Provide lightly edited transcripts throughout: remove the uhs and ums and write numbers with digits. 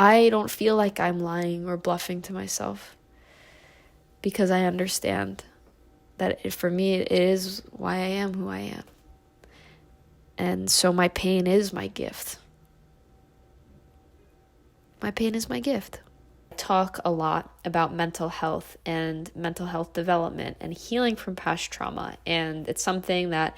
I don't feel like I'm lying or bluffing to myself, because I understand that for me, it is why I am who I am. And so my pain is my gift. My pain is my gift. I talk a lot about mental health and mental health development and healing from past trauma. And it's something that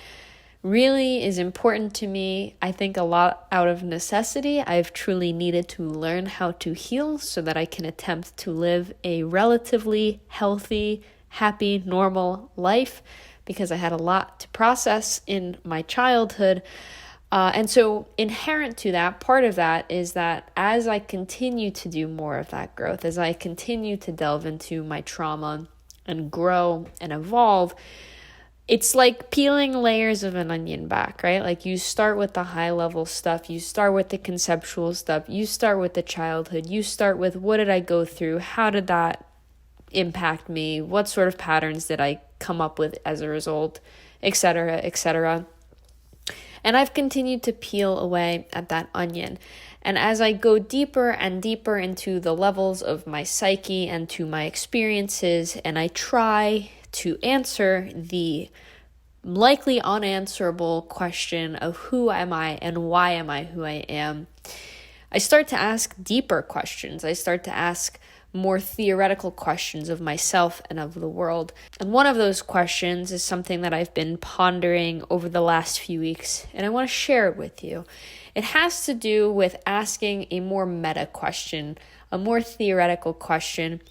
really is important to me. I think a lot out of necessity. I've truly needed to learn how to heal so that I can attempt to live a relatively healthy, happy, normal life, because I had a lot to process in my childhood. And so inherent to that, part of that is that as I continue to do more of that growth, as I continue to delve into my trauma and grow and evolve, it's like peeling layers of an onion back, right? Like you start with the high level stuff, you start with the conceptual stuff, you start with the childhood, you start with what did I go through? How did that impact me? What sort of patterns did I come up with as a result, etc., etc. And I've continued to peel away at that onion. And as I go deeper and deeper into the levels of my psyche and to my experiences, and I try to answer the likely unanswerable question of who am I and why am I who I am, I start to ask deeper questions. I start to ask more theoretical questions of myself and of the world. And one of those questions is something that I've been pondering over the last few weeks, and I want to share it with you. It has to do with asking a more meta question, a more theoretical question,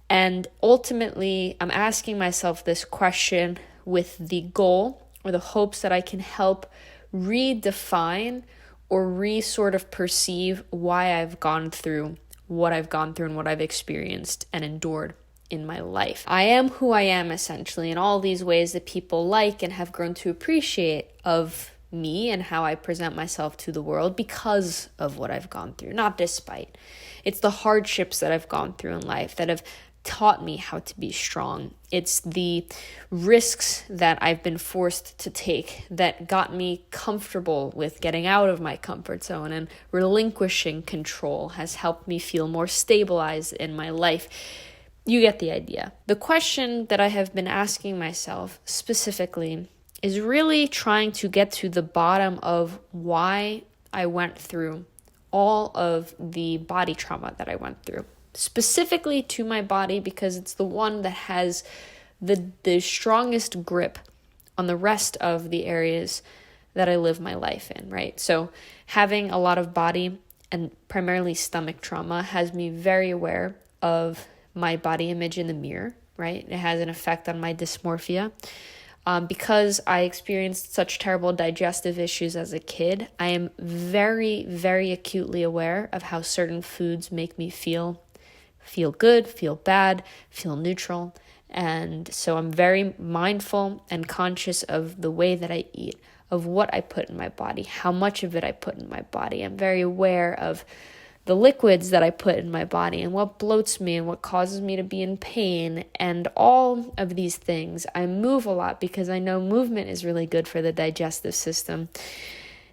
and ultimately I'm asking myself this question with the goal or the hopes that I can help redefine or sort of perceive why I've gone through what I've gone through and what I've experienced and endured in my life. I am who I am, essentially, in all these ways that people like and have grown to appreciate of me and how I present myself to the world because of what I've gone through, not despite. It's the hardships that I've gone through in life that have taught me how to be strong. It's the risks that I've been forced to take that got me comfortable with getting out of my comfort zone, and relinquishing control has helped me feel more stabilized in my life. You get the idea. The question that I have been asking myself specifically is really trying to get to the bottom of why I went through all of the body trauma that I went through. Specifically to my body, because it's the one that has the strongest grip on the rest of the areas that I live my life in, right? So having a lot of body and primarily stomach trauma has me very aware of my body image in the mirror, right? It has an effect on my dysmorphia. Because I experienced such terrible digestive issues as a kid, I am very, very acutely aware of how certain foods make me feel good, feel bad, feel neutral. And so I'm very mindful and conscious of the way that I eat, of what I put in my body, how much of it I put in my body. I'm very aware of the liquids that I put in my body and what bloats me and what causes me to be in pain and all of these things. I move a lot because I know movement is really good for the digestive system.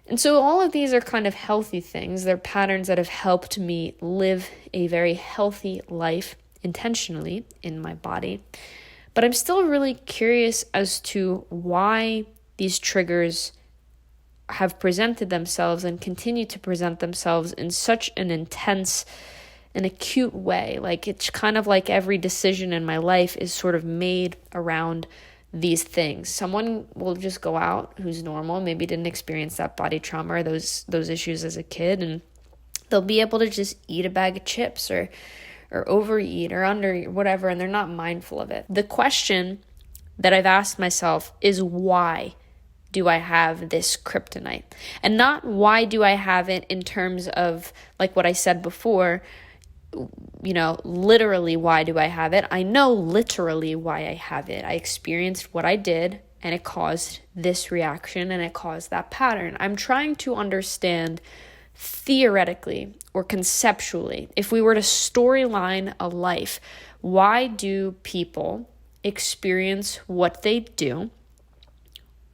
And so all of these are kind of healthy things. They're patterns that have helped me live a very healthy life intentionally in my body. But I'm still really curious as to why these triggers have presented themselves and continue to present themselves in such an intense and acute way. Like it's kind of like every decision in my life is sort of made around these things. Someone will just go out who's normal, maybe didn't experience that body trauma or those issues as a kid, and they'll be able to just eat a bag of chips or overeat or undereat, whatever, and they're not mindful of it. The question that I've asked myself is, why do I have this kryptonite? And not why do I have it in terms of like what I said before, literally why do I have it? I know literally why I have it. I experienced what I did and it caused this reaction and it caused that pattern. I'm trying to understand theoretically or conceptually, if we were to storyline a life, why do people experience what they do?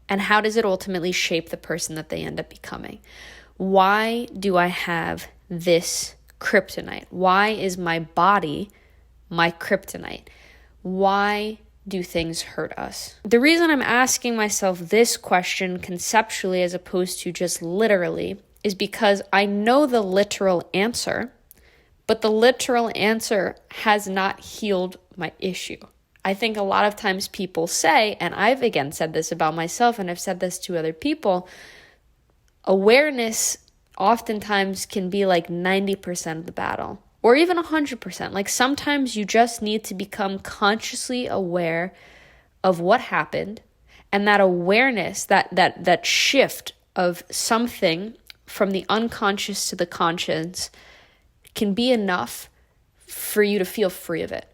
And how does it ultimately shape the person that they end up becoming? Why do I have this kryptonite? Why is my body my kryptonite? Why do things hurt us? The reason I'm asking myself this question conceptually as opposed to just literally is because I know the literal answer, but the literal answer has not healed my issue. I think a lot of times people say, and I've again said this about myself and I've said this to other people, awareness oftentimes can be like 90% of the battle or even 100%. Like sometimes you just need to become consciously aware of what happened, and that awareness, that shift of something from the unconscious to the conscious can be enough for you to feel free of it.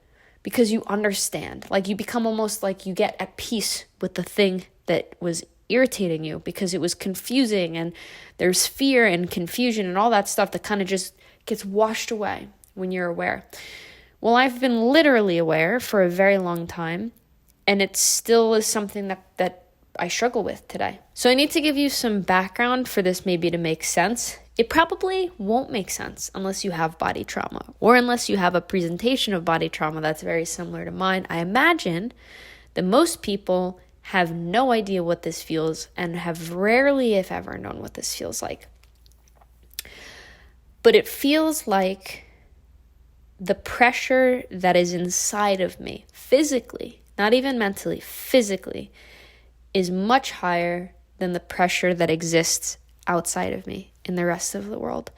Because you understand, like you become almost like you get at peace with the thing that was irritating you because it was confusing, and there's fear and confusion and all that stuff that kind of just gets washed away when you're aware. Well, I've been literally aware for a very long time, and it still is something that I struggle with today. So I need to give you some background for this maybe to make sense. It probably won't make sense unless you have body trauma or unless you have a presentation of body trauma that's very similar to mine. I imagine that most people have no idea what this feels and have rarely, if ever, known what this feels like. But it feels like the pressure that is inside of me physically, not even mentally, physically, is much higher than the pressure that exists outside of me in the rest of the world.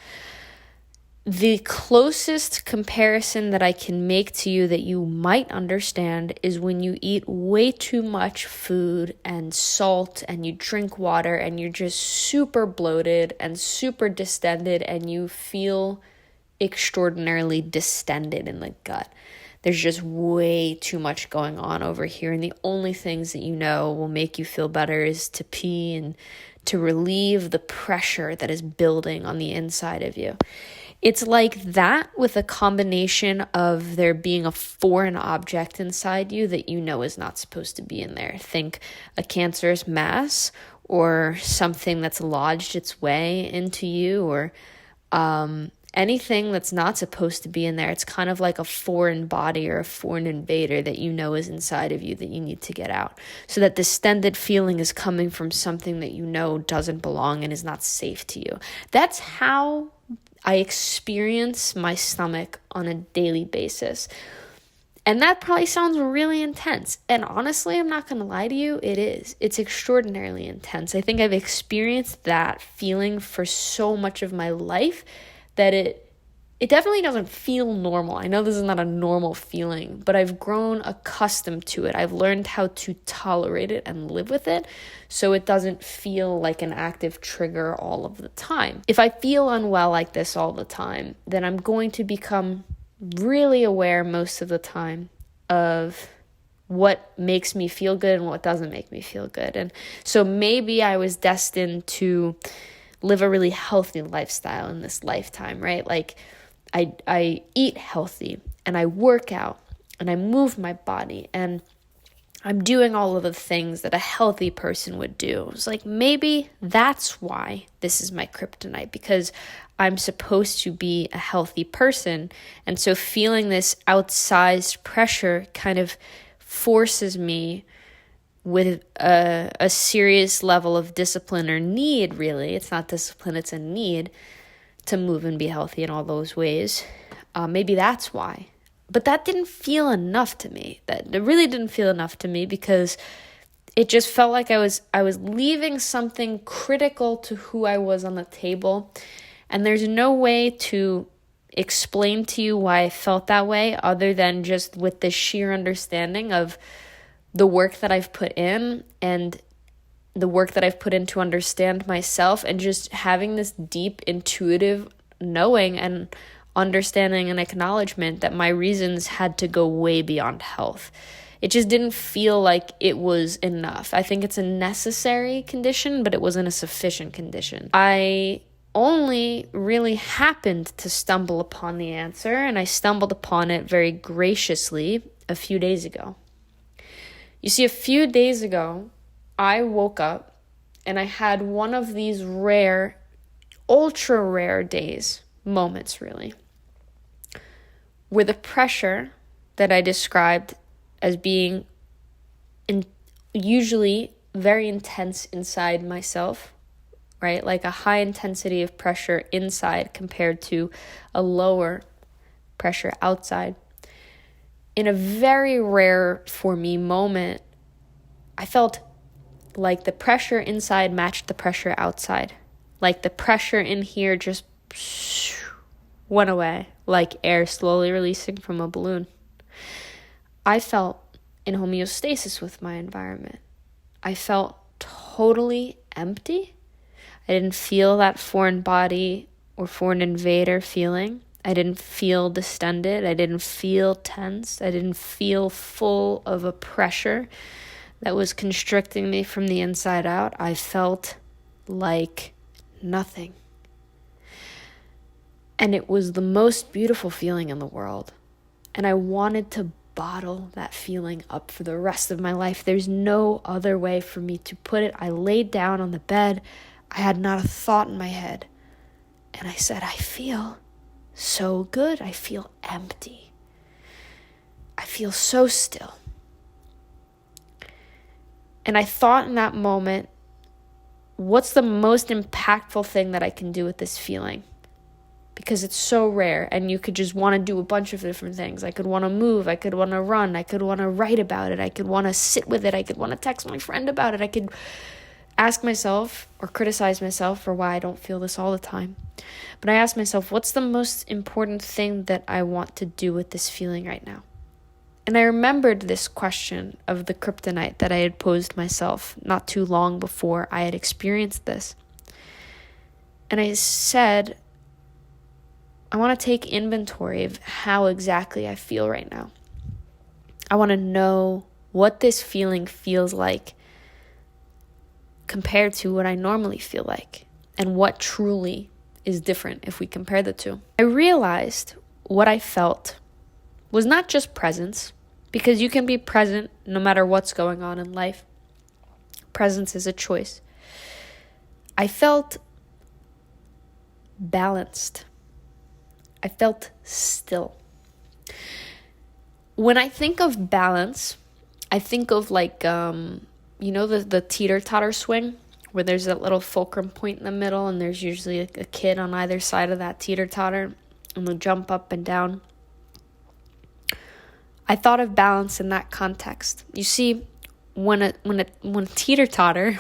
The closest comparison that I can make to you that you might understand is when you eat way too much food and salt and you drink water and you're just super bloated and super distended and you feel extraordinarily distended in the gut. There's just way too much going on over here, and the only things that you know will make you feel better is to pee and to relieve the pressure that is building on the inside of you. It's like that with a combination of there being a foreign object inside you that you know is not supposed to be in there. Think a cancerous mass or something that's lodged its way into you, or anything that's not supposed to be in there. It's kind of like a foreign body or a foreign invader that you know is inside of you that you need to get out. So that distended feeling is coming from something that you know doesn't belong and is not safe to you. That's how I experience my stomach on a daily basis. And that probably sounds really intense. And honestly, I'm not going to lie to you, it is. It's extraordinarily intense. I think I've experienced that feeling for so much of my life that it definitely doesn't feel normal. I know this is not a normal feeling, but I've grown accustomed to it. I've learned how to tolerate it and live with it so it doesn't feel like an active trigger all of the time. If I feel unwell like this all the time, then I'm going to become really aware most of the time of what makes me feel good and what doesn't make me feel good. And so maybe I was destined to live a really healthy lifestyle in this lifetime, right? Like I eat healthy and I work out and I move my body and I'm doing all of the things that a healthy person would do. It's like maybe that's why this is my kryptonite, because I'm supposed to be a healthy person. And so feeling this outsized pressure kind of forces me with a serious level of discipline or need, really. It's not discipline, it's a need to move and be healthy in all those ways. Maybe that's why. But that didn't feel enough to me. It really didn't feel enough to me because it just felt like I was leaving something critical to who I was on the table. And there's no way to explain to you why I felt that way other than just with the sheer understanding of the work that I've put in and the work that I've put in to understand myself, and just having this deep intuitive knowing and understanding and acknowledgement that my reasons had to go way beyond health. It just didn't feel like it was enough. I think it's a necessary condition, but it wasn't a sufficient condition. I only really happened to stumble upon the answer, and I stumbled upon it very graciously a few days ago. You see, a few days ago, I woke up and I had one of these rare, ultra rare moments really, were the pressure that I described as being usually very intense inside myself, right? Like a high intensity of pressure inside compared to a lower pressure outside. In a very rare for me moment, I felt like the pressure inside matched the pressure outside. Like the pressure in here just went away, like air slowly releasing from a balloon. I felt in homeostasis with my environment. I felt totally empty. I didn't feel that foreign body or foreign invader feeling. I didn't feel distended. I didn't feel tense. I didn't feel full of a pressure that was constricting me from the inside out. I felt like nothing. And it was the most beautiful feeling in the world. And I wanted to bottle that feeling up for the rest of my life. There's no other way for me to put it. I laid down on the bed. I had not a thought in my head. And I said, I feel so good. I feel empty. I feel so still. And I thought in that moment, what's the most impactful thing that I can do with this feeling? Because it's so rare, and you could just want to do a bunch of different things. I could want to move, I could want to run, I could want to write about it, I could want to sit with it, I could want to text my friend about it, I could ask myself or criticize myself for why I don't feel this all the time. But I asked myself, what's the most important thing that I want to do with this feeling right now? And I remembered this question of the kryptonite that I had posed myself not too long before I had experienced this. And I said, I want to take inventory of how exactly I feel right now. I want to know what this feeling feels like compared to what I normally feel like, and what truly is different if we compare the two. I realized what I felt was not just presence, because you can be present no matter what's going on in life. Presence is a choice. I felt balanced. I felt still. When I think of balance, I think of like, the teeter-totter swing, where there's that little fulcrum point in the middle, and there's usually a kid on either side of that teeter-totter, and they'll jump up and down. I thought of balance in that context. You see, when a teeter-totter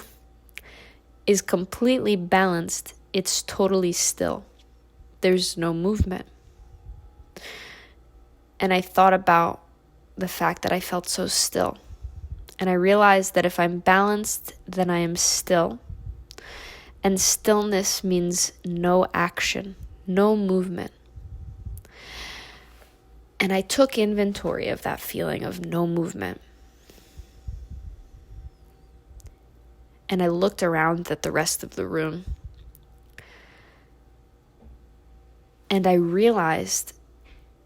is completely balanced, it's totally still. There's no movement. And I thought about the fact that I felt so still. And I realized that if I'm balanced, then I am still. And stillness means no action, no movement. And I took inventory of that feeling of no movement. And I looked around at the rest of the room. And I realized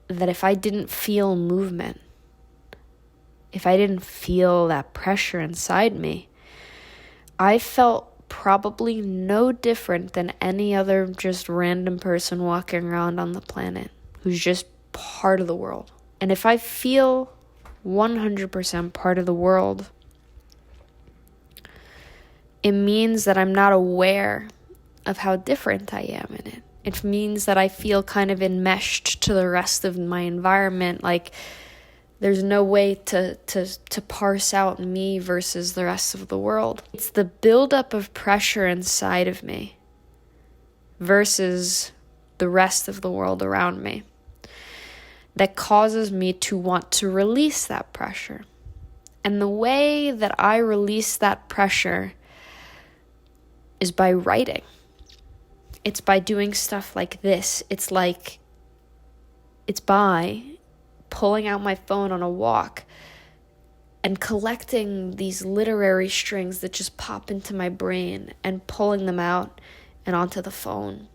that if I didn't feel movement, if I didn't feel that pressure inside me, I felt probably no different than any other just random person walking around on the planet who's just part of the world. And if I feel 100% part of the world, it means that I'm not aware of how different I am in it. It means that I feel kind of enmeshed to the rest of my environment, like there's no way to parse out me versus the rest of the world. It's the buildup of pressure inside of me versus the rest of the world around me that causes me to want to release that pressure. And the way that I release that pressure is by writing. It's by doing stuff like this. It's by pulling out my phone on a walk and collecting these literary strings that just pop into my brain and pulling them out and onto the phone.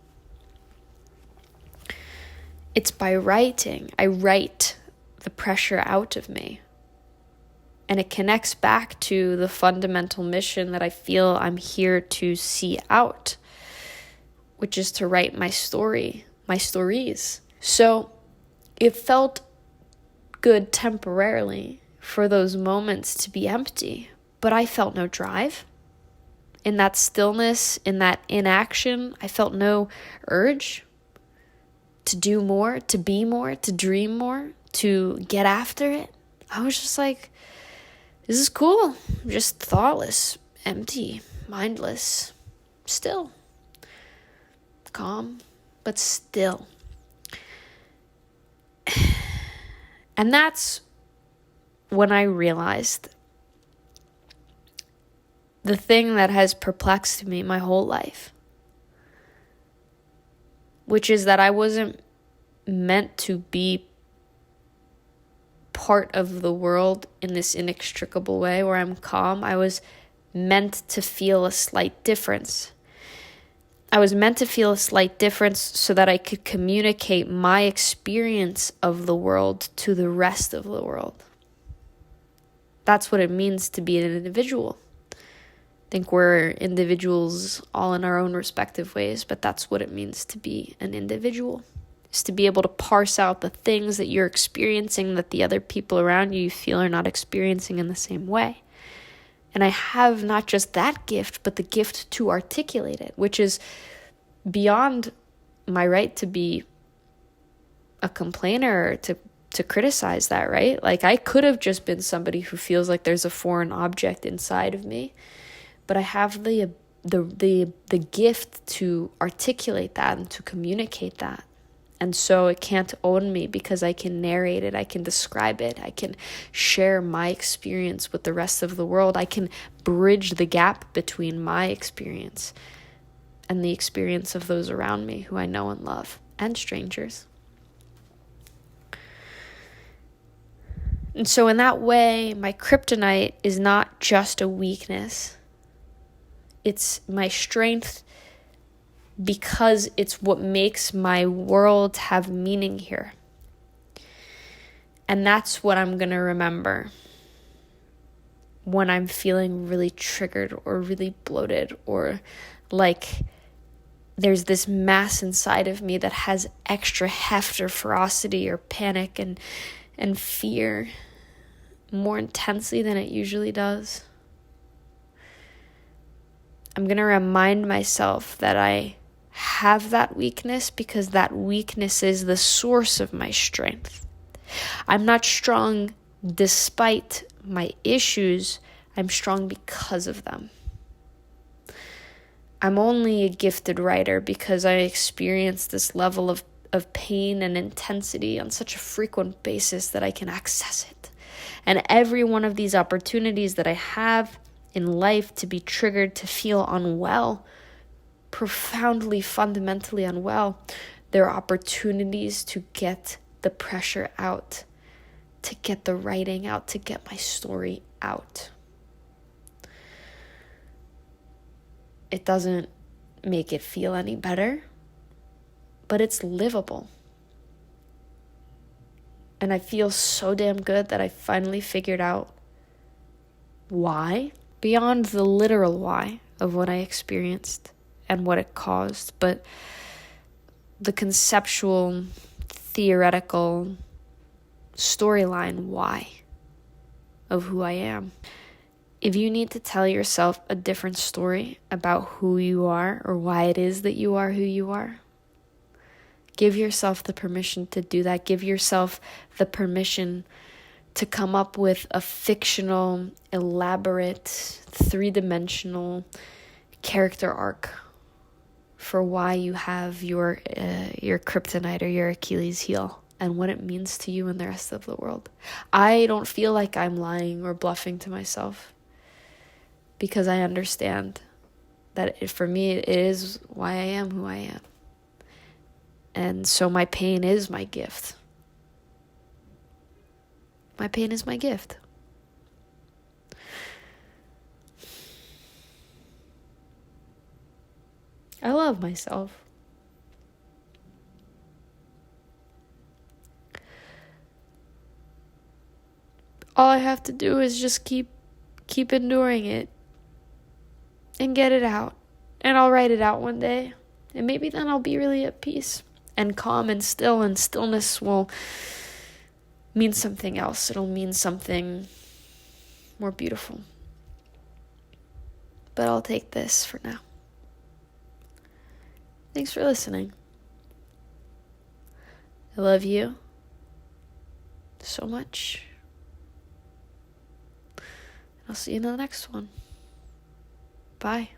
It's by writing. I write the pressure out of me. And it connects back to the fundamental mission that I feel I'm here to see out, which is to write my story, my stories. So it felt good temporarily for those moments to be empty, but I felt no drive. In that stillness, in that inaction, I felt no urge to do more, to be more, to dream more, to get after it. I was just like, this is cool. Just thoughtless, empty, mindless, still. Calm, but still. And that's when I realized the thing that has perplexed me my whole life, which is that I wasn't meant to be part of the world in this inextricable way where I'm calm. I was meant to feel a slight difference. I was meant to feel a slight difference so that I could communicate my experience of the world to the rest of the world. That's what it means to be an individual. I think we're individuals all in our own respective ways, but that's what it means to be an individual. Is to be able to parse out the things that you're experiencing that the other people around you feel are not experiencing in the same way. And I have not just that gift, but the gift to articulate it, which is beyond my right to be a complainer or to criticize that, right? Like, I could have just been somebody who feels like there's a foreign object inside of me, but I have the gift to articulate that and to communicate that. And so it can't own me because I can narrate it, I can describe it, I can share my experience with the rest of the world. I can bridge the gap between my experience and the experience of those around me who I know and love, and strangers. And so in that way, my kryptonite is not just a weakness. It's my strength because it's what makes my world have meaning here. And that's what I'm going to remember when I'm feeling really triggered or really bloated, or like there's this mass inside of me that has extra heft or ferocity or panic and fear more intensely than it usually does. I'm going to remind myself that I have that weakness because that weakness is the source of my strength. I'm not strong despite my issues. I'm strong because of them. I'm only a gifted writer because I experience this level of pain and intensity on such a frequent basis that I can access it. And every one of these opportunities that I have in life to be triggered, to feel unwell, profoundly, fundamentally unwell, there are opportunities to get the pressure out, to get the writing out, to get my story out. It doesn't make it feel any better, but it's livable. And I feel so damn good that I finally figured out why, beyond the literal why of what I experienced and what it caused, but the conceptual, theoretical storyline why of who I am. If you need to tell yourself a different story about who you are or why it is that you are who you are, give yourself the permission to do that. Give yourself the permission to come up with a fictional, elaborate, three-dimensional character arc for why you have your kryptonite or your Achilles heel and what it means to you and the rest of the world. I don't feel like I'm lying or bluffing to myself because I understand that for me it is why I am who I am. And so my pain is my gift. My pain is my gift. I love myself. All I have to do is just keep enduring it and get it out. And I'll write it out one day. And maybe then I'll be really at peace. and calm and still, and stillness will mean something else. It'll mean something more beautiful. But I'll take this for now. Thanks for listening. I love you so much. I'll see you in the next one. Bye.